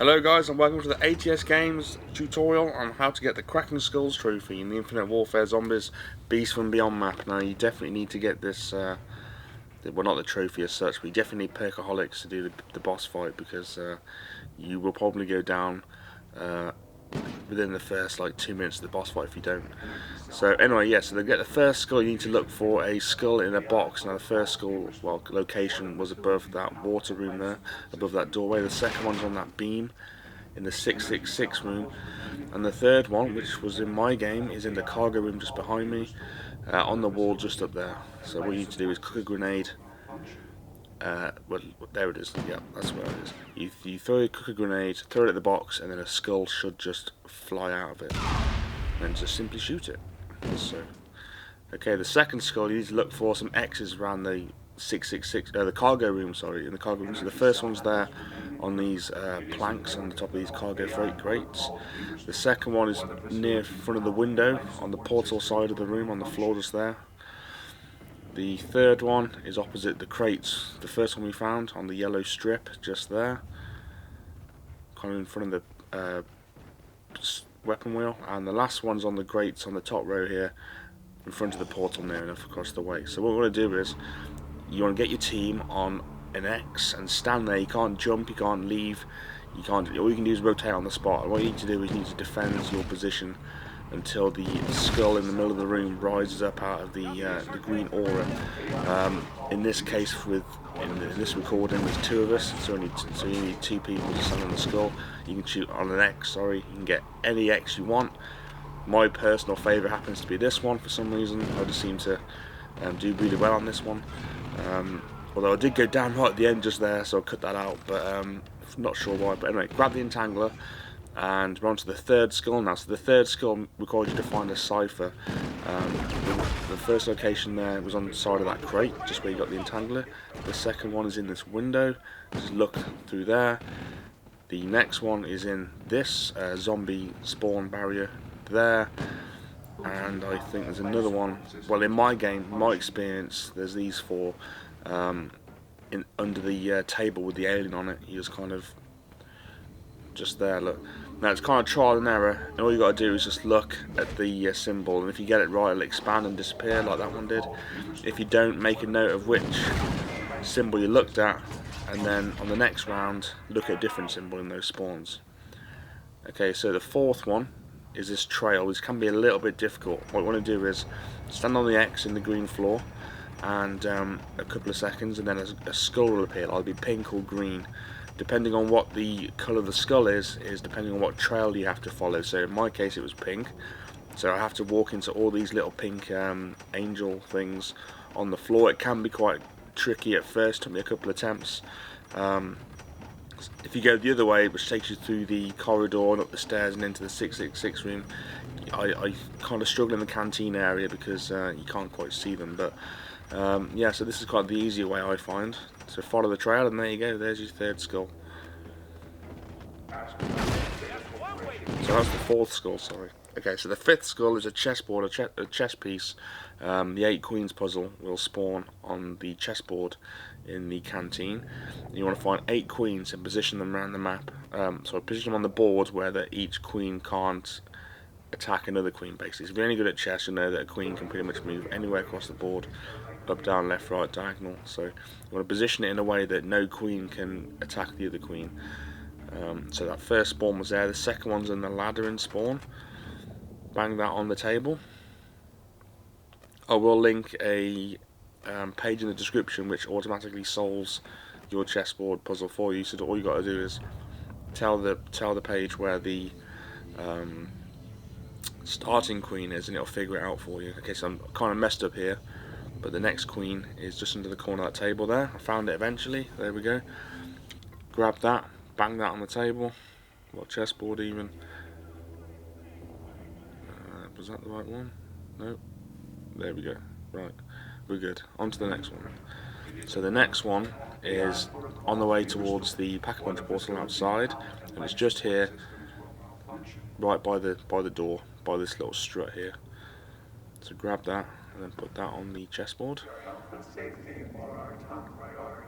Hello guys, and welcome to the ATS Games tutorial on how to get the Cracking Skulls trophy in the Infinite Warfare Zombies Beast from Beyond map. Now you definitely need to get this, well, not the trophy as such, but you definitely need perkaholics to do the boss fight, because you will probably go down within the first like 2 minutes of the boss fight if you don't. So anyway, yeah, so to get the first skull you need to look for a skull in a box. Now the first skull, well, location was above that water room there, above that doorway. The second one's on that beam in the 666 room, and the third one, which was in my game, is in the cargo room just behind me, on the wall just up there. So what you need to do is cook a grenade. Well, there it is. Yeah, that's where it is. You cook a grenade, throw it at the box, and then a skull should just fly out of it, and just simply shoot it. So, okay, the second skull, you need to look for some X's around the 666, the cargo room. Sorry, in the cargo room. So the first one's there on these planks on the top of these cargo freight crates. The second one is near front of the window on the portal side of the room, on the floor just there. The third one is opposite the crates, the first one we found, on the yellow strip just there, kind of in front of the weapon wheel. And the last one's on the grates on the top row here, in front of the portal, near enough across the way. So what we want to do is, you want to get your team on an X and stand there. You can't jump, you can't leave, you can't. All you can do is rotate on the spot. And what you need to do is you need to defend your position until the skull in the middle of the room rises up out of the green aura. In this case, in this recording, there's two of us, so you need two people to stand on the skull. You can shoot on an X. Sorry, you can get any X you want. My personal favourite happens to be this one for some reason. I just seem to do really well on this one. Although I did go down right at the end just there, so I'll cut that out, but I'm not sure why. But anyway, grab the entangler, and we're on to the third skull now. So the third skull requires you to find a cipher. The first location there was on the side of that crate, just where you got the entangler. The second one is in this window, just look through there. The next one is in this zombie spawn barrier there. And I think there's another one. Well, in my game, my experience, there's these four under the table with the alien on it. He was kind of just there. Look, now it's kind of trial and error, and all you got to do is just look at the symbol, and if you get it right, it'll expand and disappear like that one did. If you don't, make a note of which symbol you looked at, and then on the next round, look at a different symbol in those spawns. Okay, so the fourth one is this trail. This can be a little bit difficult. What you want to do is stand on the X in the green floor, and a couple of seconds, and then a skull will appear. It'll be pink or green, depending on what the colour of the skull is depending on what trail you have to follow. So in my case it was pink, so I have to walk into all these little pink angel things on the floor. It can be quite tricky at first, took me a couple of attempts. If you go the other way, which takes you through the corridor and up the stairs and into the 666 room, I kind of struggle in the canteen area because you can't quite see them. But yeah, so this is quite the easier way, I find. So follow the trail, and there you go, there's your third skull. So that's the fourth skull, sorry. Okay, so the fifth skull is a chessboard, a chess piece. The 8 queens puzzle will spawn on the chessboard in the canteen. You want to find 8 queens and position them around the map. So position them on the board where each queen can't attack another queen, basically. So if you're any good at chess, you'll know that a queen can pretty much move anywhere across the board, up, down, left, right, diagonal. So you want to position it in a way that no queen can attack the other queen. So that first spawn was there. The second one's in the ladder in spawn. Bang that on the table. I will link a page in the description which automatically solves your chessboard puzzle for you. So all you got to do is tell the page where the starting queen is, and it'll figure it out for you. Okay, so I'm kind of messed up here, but the next queen is just under the corner of that table there. I found it eventually. There we go. Grab that, bang that on the table, or chessboard even. Was that the right one? No. There we go. Right, we're good. On to the next one. So the next one is on the way towards the Pack-a-Punch portal outside, and it's just here, right by the door, by this little strut here. So grab that and then put that on the chessboard. Safety are our top priority.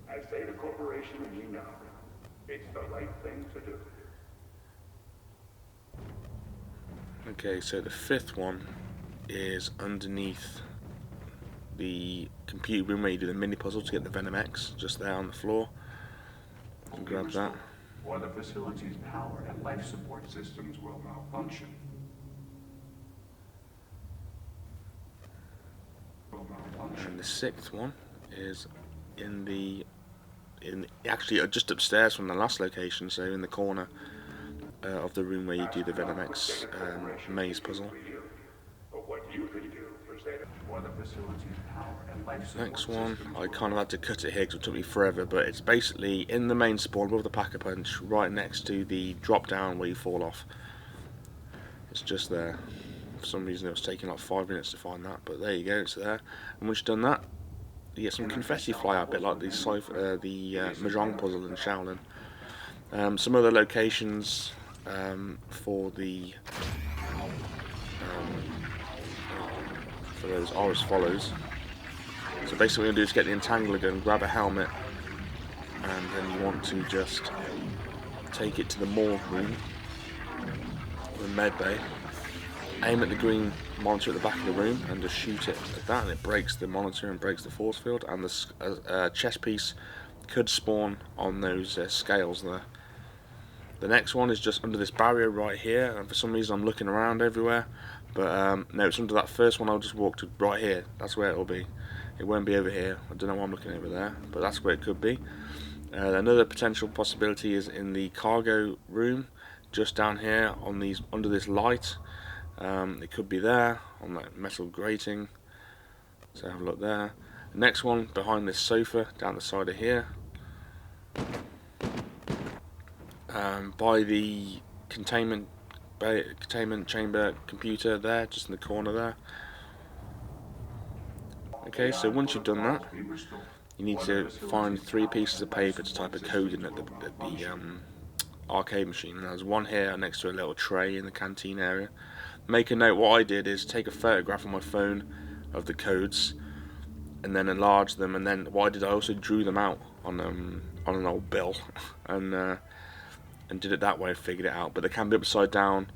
As Zeta Corporation, you know. It's the right thing to do. Okay, so the fifth one is underneath the computer room where you do the mini puzzle to get the Venom X, just there on the floor. And grab that. Or the facility's power and life support systems will malfunction. And the sixth one is actually just upstairs from the last location, so in the corner of the room where you do the Venom X maze puzzle. Next one, I kind of had to cut it here because it took me forever, but it's basically in the main spawn above the Pack-a-Punch, right next to the drop down where you fall off. It's just there. For some reason it was taking like 5 minutes to find that, but there you go, it's there. And once you've done that, you get some confetti fly out, a bit like the Mahjong puzzle in Shaolin. Some other locations for those are as follows. So basically what you're going to do is get the Entangler gun, grab a helmet, and then you want to just take it to the morgue room, the med bay, aim at the green monitor at the back of the room and just shoot it at that, and it breaks the monitor and breaks the force field, and the chest piece could spawn on those scales there. The next one is just under this barrier right here, and for some reason I'm looking around everywhere, but no, it's under that first one. I'll just walk to right here, that's where it'll be. It won't be over here. I don't know why I'm looking over there, but that's where it could be. Another potential possibility is in the cargo room, just down here on these under this light. It could be there on that metal grating. So have a look there. The next one behind this sofa down the side of here. By the containment chamber computer there, just in the corner there. Okay, so once you've done that, you need to find 3 pieces of paper to type a code in at the arcade machine. And there's one here next to a little tray in the canteen area. Make a note. What I did is take a photograph on my phone of the codes and then enlarge them, and then what I did, I also drew them out on an old bill and did it that way, figured it out. But they can be upside down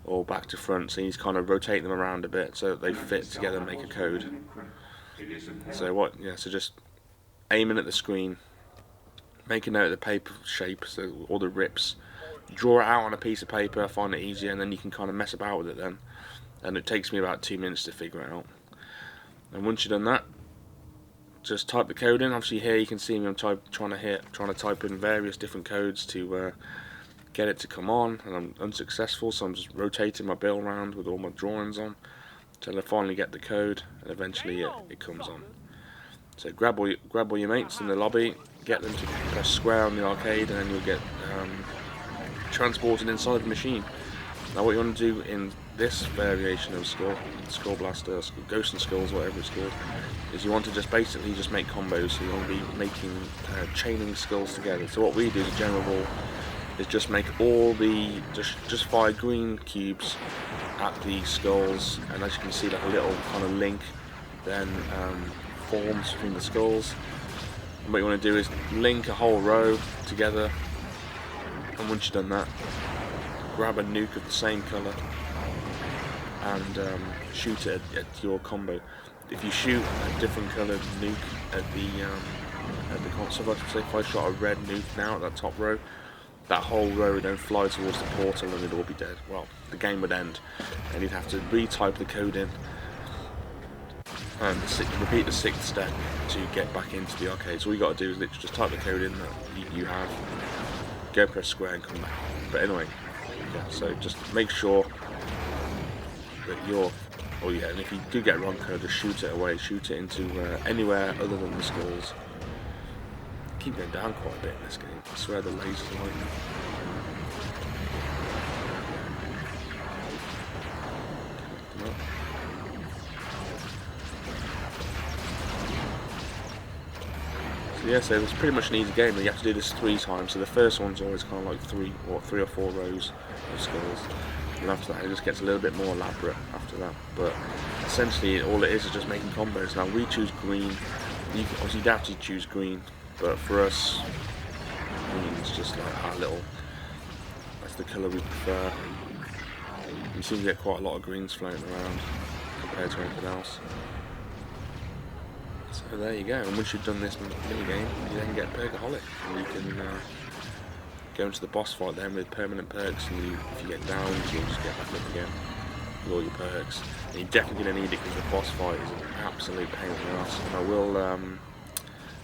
or back to front, so you need to kind of rotate them around a bit so that they fit together and make a code. So so just aiming at the screen, make a note of the paper shape, so all the rips, draw it out on a piece of paper. I find it easier, and then you can kind of mess about with it then. And it takes me about 2 minutes to figure it out. And once you've done that, just type the code in. Obviously here you can see me, I'm trying to type in various different codes to get it to come on, and I'm unsuccessful, so I'm just rotating my bill around with all my drawings on until I finally get the code, and eventually it comes on. So grab all your mates in the lobby, get them to press square on the arcade, and then you'll get transported inside the machine. Now what you want to do in this variation of Skullbuster, Ghost and Skulls, whatever it's called, is you want to just basically just make combos. So you want to be making chaining skulls together. So what we do as a general rule is just make all the just fire green cubes at the skulls, and as you can see, like a little kind of link then forms between the skulls. And what you want to do is link a whole row together, and once you've done that, grab a nuke of the same colour and shoot it at your combo. If you shoot a different coloured nuke at the console, so if I shot a red nuke now at that top row, that whole row would then fly towards the portal and it'd all be dead. Well, the game would end, and you'd have to retype the code in and repeat the 6th step to get back into the arcade. So all you got to do is literally just type the code in that you have, go press square and come back. But anyway, yeah, so just make sure that and if you do get a wrong code, just shoot it away, shoot it into anywhere other than the skulls. Keep going down quite a bit in this game. I swear the lasers are lightning. So yeah, so it's pretty much an easy game, but you have to do this 3 times. So the first one's always kind of like 3 or 4 rows of skulls, and after that it just gets a little bit more elaborate after that. But essentially all it is just making combos. Now we choose green. Obviously you'd have to choose green, but for us, green's just like our little, that's the colour we prefer. You seem to get quite a lot of greens floating around compared to anything else. So there you go, and once you've done this mini game, you then get perkaholic, and you can go into the boss fight then with permanent perks, and if you get down, you'll just get back up again with all your perks. And you're definitely going to need it because the boss fight is an absolute pain in the ass. And I will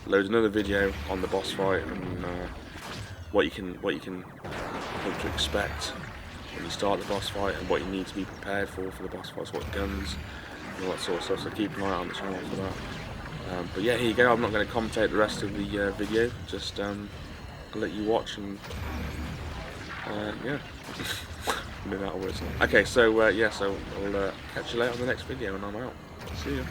load another video on the boss fight and what you can hope to expect when you start the boss fight, and what you need to be prepared for the boss fights, what guns and all that sort of stuff. So keep an eye out on the channel for that. But yeah, here you go. I'm not going to commentate the rest of the video. Just I'll let you watch and yeah. Been out of words now. Okay, so yeah, so I'll catch you later on the next video, and I'm out. See ya.